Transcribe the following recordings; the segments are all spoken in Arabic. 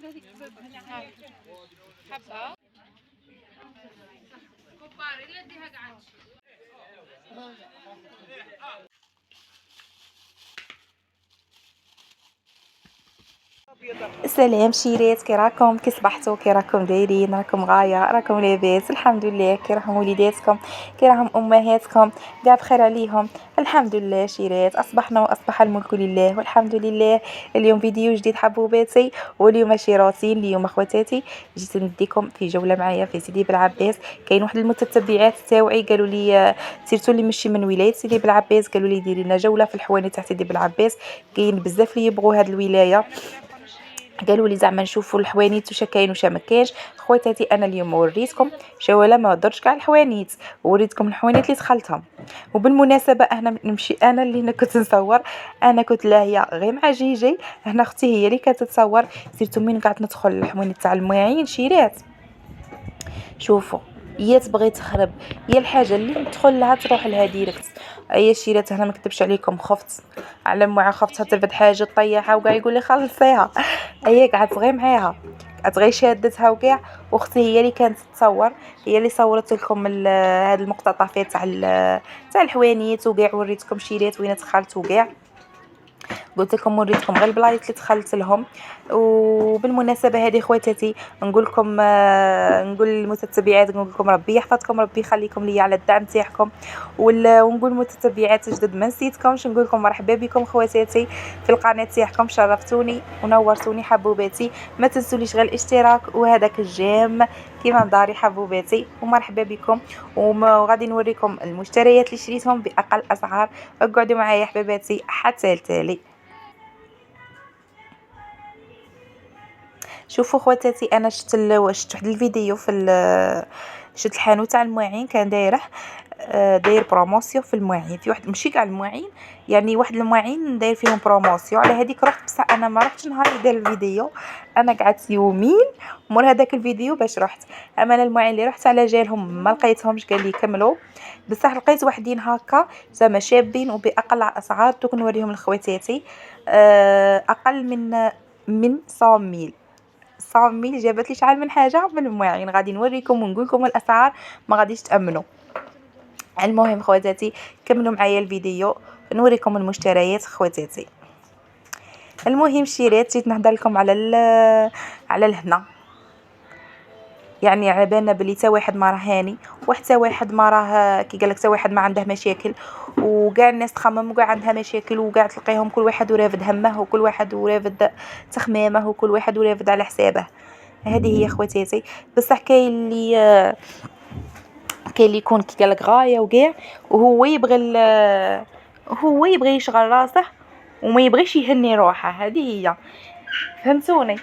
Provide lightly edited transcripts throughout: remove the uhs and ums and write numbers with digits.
حبة كبار إلا ديها قاعد. السلام شيرات، كي راكم؟ كي صبحتوا؟ كي راكم دايرين؟ راكم غايه؟ راكم لاباس؟ الحمد لله. كي راهم وليداتكم؟ كي راهم امهاتكم؟ كاع بخير عليهم؟ الحمد لله شيرات، اصبحنا واصبح الملك لله والحمد لله. اليوم فيديو جديد حبوباتي، واليوم ماشي روتين. اليوم اخواتاتي جيت نديكم في جوله معايا في سيدي بلعباس. كاين واحد المتتبعات تاوعي قالوا لي سيرتو اللي ماشي من ولايه سيدي بلعباس، قالوا لي ديري لنا جوله في الحواني تاع سيدي بلعباس. كاين بزاف اللي يبغوا هاد الولايه، قالوا لي زعما نشوفوا الحوانيت واش كاين واش ما كاينش. خواتاتي انا اليوم وريتكم شواله ما درتش كاع الحوانيت، وريتكم الحوانيت اللي دخلتهم. وبالمناسبه انا نمشي، انا اللي كنت نصور، انا كنت لاهيه غير مع جيجي. هنا اختي هي اللي كانت تصور. سيرتو من قعدت ندخل الحوانيت تاع المواعين شيرات، شوفوا يا تبغي تخرب يا الحاجه اللي ندخل لها تروح لها ديريكت. اي شيرات هنا ما كتبش عليكم، خفت على مع خفتها ترفد حاجه طيحها وكاع يقول لي خلصيها. هي قعدت غير معاها، قعدت غير شادتها وكاع. واختي هي اللي كانت تصور، هي اللي صورت لكم هاد المقتطفات تاع الحوانيت وكاع. وريتكم شيرات وين دخلت وكاع، قلت لكم وريتكم غير البلايص اللي دخلت لهم. وبالمناسبه هذه خواتاتي نقول لكم، نقول للمتتبعات، نقول لكم ربي يحفظكم، ربي يخليكم لي على الدعم تاعكم. ونقول للمتتبعات جدد ما نسيتكمش، نقول لكم مرحبا بكم خواتاتي في القناه تاعكم، شرفتوني ونورتوني حبوباتي. ما تنسوليش غير الاشتراك وهذاك الجيم كيما داري حبوباتي، ومرحبا بكم. وغادي نوريكم المشتريات اللي شريتهم باقل اسعار. اقعدوا معايا حبيباتي حتى التالي. شوفوا خواتاتي انا شفت واحد الفيديو في شفت الحانوت تاع المواعين كان داير بروموسيون في المواعين. في واحد ماشي كاع المواعين، يعني واحد المواعين داير فيهم بروموسيون. على هذيك رحت، بصح انا ما رحتش نهار اللي دار الفيديو، انا قعدت يومين مور هذاك الفيديو باش رحت. اما انا المواعين اللي رحت على جالهم ما لقيتهمش، قال لي كملوا. بصح لقيت وحدين هكا زعما شابين وباقل اسعار، دوك نوريهم لخواتاتي. اقل من 100 ميل جابت لي شحال من حاجه من المواعين. غادي نوريكم ونقول لكم الاسعار، ما غاديش تامنوا. المهم خواتاتي كملوا معايا الفيديو نوريكم المشتريات خواتاتي. المهم شيرات جيت نهضر لكم على الهنا. يعني على بالنا بلي تا واحد ما راه هاني، وحتى واحد ما راه كي قالك تا واحد ما عنده مشاكل. وكاع الناس تخمم وكاع عندها مشاكل، وكاع تلقيهم كل واحد ورافد همه، وكل واحد ورافد تخمامه، وكل واحد ورافد على حسابه. هذه هي خواتاتي. بصح كاين اللي يكون كي قالك غايه وكاع، وهو يبغي يشغل راسه وما يبغيش يهني روحه. هذه هي، فهمتوني؟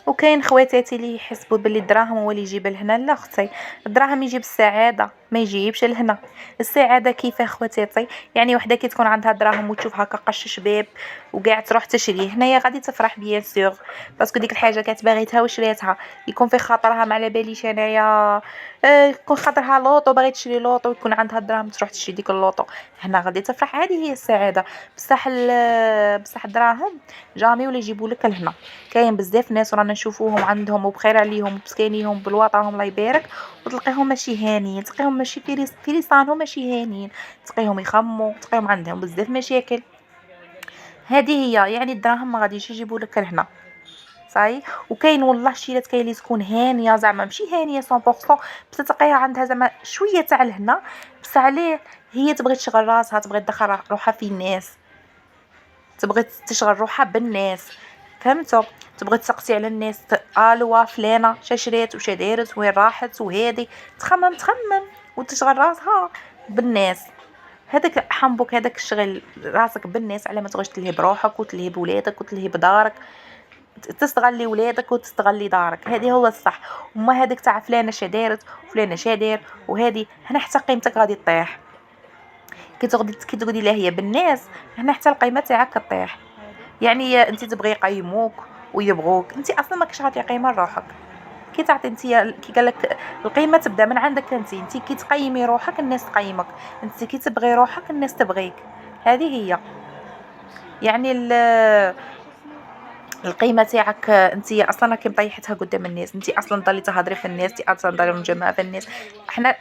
وكاين خواتاتي اللي يحسبوا باللي الدراهم هو اللي يجيب الهنا. لا اختي، الدراهم يجيب السعاده، ما يجيبش الهنا. السعاده كيف خواتاتي؟ يعني وحده كي تكون عندها دراهم وتشوف هكا قش شباب وكاع تروح تشري، هنايا غادي تفرح بيان سور، باسكو ديك الحاجه كانت باغيتها وشريتها. يكون في خاطرها ما على باليش انايا، يكون خاطرها لوطو باغي تشري لوطو، يكون عندها دراهم تروح تشري ديك اللوطو، هنا غادي تفرح. هذه هي السعاده. بصح الدراهم جامي ولا يجيبوا لك الهنا. كاين بزاف ناس رانا نشوفوهم عندهم وبخير عليهم وبسكانيهم بالوطاهم الله يبارك، وتلقيهم ماشي هانيين، تلقيهم ماشي في لسانهم ماشي هانيين، تلقيهم يخموا، تلقيهم عندهم بزاف مشاكل. هذه هي، يعني الدراهم ما غاديش يجيبوا لك الهنا صاي. وكاين والله شيرات كاين اللي تكون هانيه زعما ماشي هانيه 100%، بس تلقيها عندها زعما شويه تاع الهنا، بس عليه هي تبغي تشغل راسها، تبغي تدخل روحها في الناس، تبغي تشغل روحها بالناس، فهمتوا؟ تبغي تسقسي على الناس، الوا فلانه شريت وش دارت وين راحت، وهذه تخمم وتشغل راسها بالناس. هذاك حنبوك، هذاك الشغل راسك بالناس على ما تبغيش تلهي بروحك وتلهي بولادك وتلهي بدارك، تستغلي ولادك وتستغلي دارك. هذه هو الصح. وما هذيك تاع فلانه شدارت وفلانه شادير، وهذه هنا حتى قيمتك غادي تطيح. كي تقعدي لاهيه بالناس، هنا حتى القيمه تاعك كطيح. يعني انت تبغي يقيموك ويبغوك، انت اصلا ماكش تعطي قيمه لروحك. كي تعطي انت، كي قالك القيمه تبدا من عندك انت كي تقيمي روحك الناس تقيمك، انت كي تبغي روحك الناس تبغيك. هذه هي يعني القيمه تاعك انت اصلا راكي مطيحتها قدام الناس، انت اصلا ضلي تهضري في الناس، انت اصلا ضلي مجمعه في الناس. حنا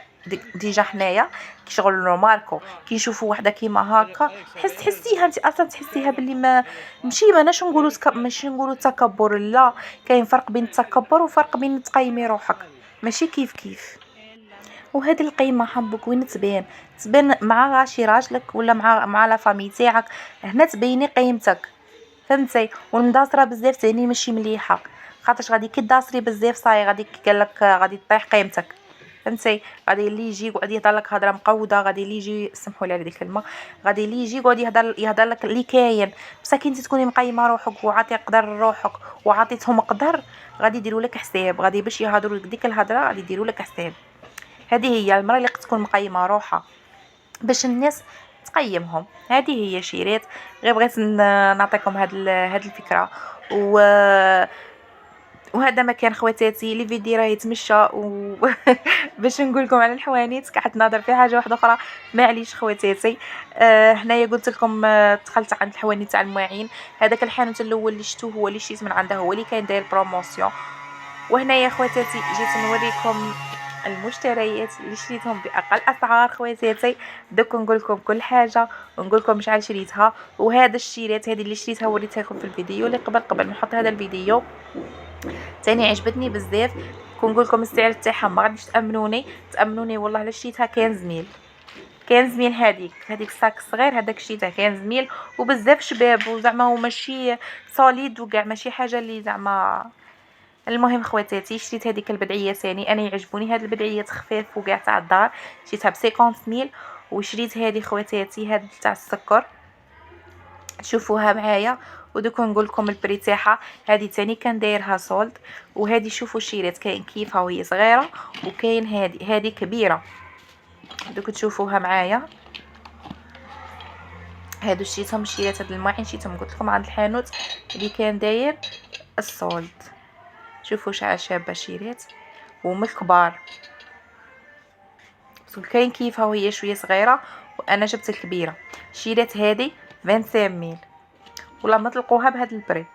ديجا حنايا كي شغل نوماركو كي نشوفوا وحده كيما هكا تحسيها انت اصلا تحسيها باللي ما ماشي ماناش نقولوا ماشي نقولوا تكبر، لا كاين فرق بين التكبر وفرق بين تقيمي روحك، ماشي كيف. وهذه القيمه حبك وين تبان مع شي راجلك ولا مع لا فامي تاعك، هنا تبيني قيمتك، فهمتي. والمداصره بزاف ثاني ماشي مليحه، خاطرش غادي كي تداصري بزاف صاي غادي قال لك غادي تطيح قيمتك، فهمتي. غادي اللي يجي يقعد يهضر لك هضره مقوده، غادي اللي يجي سمحوا لي على هذه الكلمه، غادي اللي يجي يقعد يهضر لك اللي كاين، بصح كي انت تكوني مقيمه روحك وعاطي قدر روحك وعطيتهم قدر، غادي يديروا لك حساب، غادي باش يهضروا لك ديك الهضره غادي يديروا لك حساب. هذه هي المراه اللي تكون مقيمه روحها باش الناس تقيمهم. هذه هي شيرات، غير بغيت نعطيكم هاد الفكره وهذا ما كان خواتاتي لي فيديو راه يتمشى باش نقول لكم على الحوانيت قعدت نهضر في حاجه واحده اخرى، معليش خواتاتي. هنايا قلت لكم دخلت عند الحوانيت تاع المواعين، هذاك الحانوت الاول اللي شفتوه هو اللي شريت من عنده، هو اللي كان داير بروموسيون. وهنايا خواتاتي جيت نوريكم المشتريات اللي شريتهم باقل اسعار خواتاتي. دوك نقول لكم كل حاجه ونقول لكم شحال شريتها. وهذا الشيرات هذه اللي شريتها وريتها لكم في الفيديو اللي قبل ما نحط هذا الفيديو تاني عجبتني بزاف. كنقول لكم السعر تاعها ما غاديش تامنوني والله لا شريتها 15 ميل هذيك الساك صغير هذاك شريته 15 ميل وبزاف شباب، وزعما هو ماشي صوليد وكاع ماشي حاجه اللي زعما. المهم خواتاتي شريت هذيك البدعيه ثاني، انا يعجبوني هاد البدعيات خفاف وكاع تاع الدار، شريتها ب 50 ميل. وشريت هذه خواتاتي هاد تاع السكر، تشوفوها معايا ودوك نقول لكم البري تاعها. هذه ثاني كان دايرها سولد، وهذه شوفوا شيرات كاين كيفها وهي صغيره وكاين هذه كبيره، دوك تشوفوها معايا. هادو شريتهم شيرات هاد الماعين شريتهم قلت لكم عند الحانوت اللي كان داير السولد. شوفوا شابه شيرات ومن الكبار، كاين كيفها وهي شويه صغيره وانا جبت الكبيره. شيرات هذه 25 ميل، ولا ما تلقوها بهذا البري،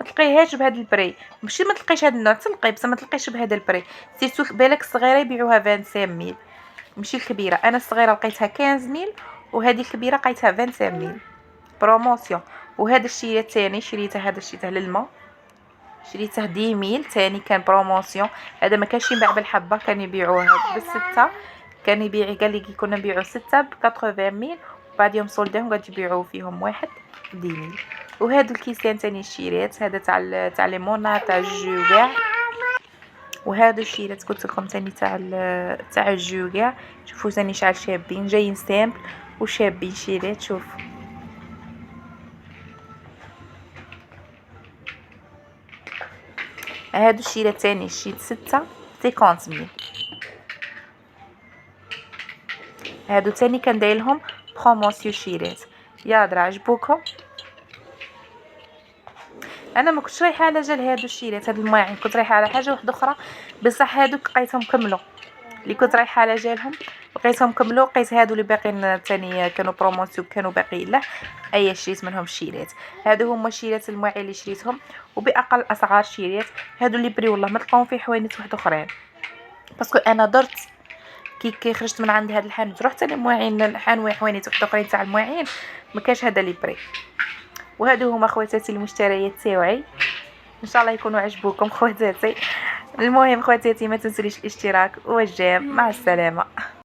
ما تلقيهاش بهذا البري، ماشي ما تلقيش هذا النوع تلقي بس ما تلقيش بهذا البري. سيرتو بالك الصغيره يبيعوها 25 ميل ماشي الكبيره. انا الصغيره لقيتها 15 ميل وهذه الكبيره لقيتها 25 ميل بروموسيون. وهذا الشيء الثاني شريته للما، شريته 10 ميل ثاني كان بروموسيون. هذا ما كانش ينباع بالحبه، كان يبيعوه بالسته، كان يبيع قال لي كنا نبيعو 6 ب 80 ميل وبعد يوم صولداهم قاعد يبيعوا فيهم واحد 10 ميل. وهادو الكيسان تاني الشيرات، هذا تاع ليمونه تاع الجو كاع. وهادو الشيرات قلت لكم تاني تاع الجو كاع. شوفوا تاني شحال شابين، جايين سامبل وشابين شيرات. شوف هادو الشيرات تاني شريت 6 50 ميل. هادو تاني كان دايرلهم بروموسيون شيرات. يا درا عجبوكم؟ انا ما كنتش رايحه على جال هادو الشيرات هاد المواعين، كنت رايحه على حاجه واحده اخرى، بصح هادوك لقيتهم كملوا اللي كنت رايحه على جالهم، لقيتهم كملوا. لقيت هادو اللي باقيين ثاني كانوا بروموسيون كانوا باقيين له، اي شريت منهم الشيرات. هادو هما شيرات المواعين اللي شريتهم وباقل اسعار شيرات. هادو اللي بري والله ما تلقاهم في حوانيت واحد اخرين، باسكو انا درت كي خرجت من عند هاد الحانوت رحت للمواعين حوانيت واحد اخرين تاع المواعين ما كاش هذا اللي بري. وهادو هما خواتاتي المشتريات تاوعي، ان شاء الله يكونوا عجبوكم خواتاتي. المهم خواتاتي ما تنسوليش الاشتراك والجيم. مع السلامه.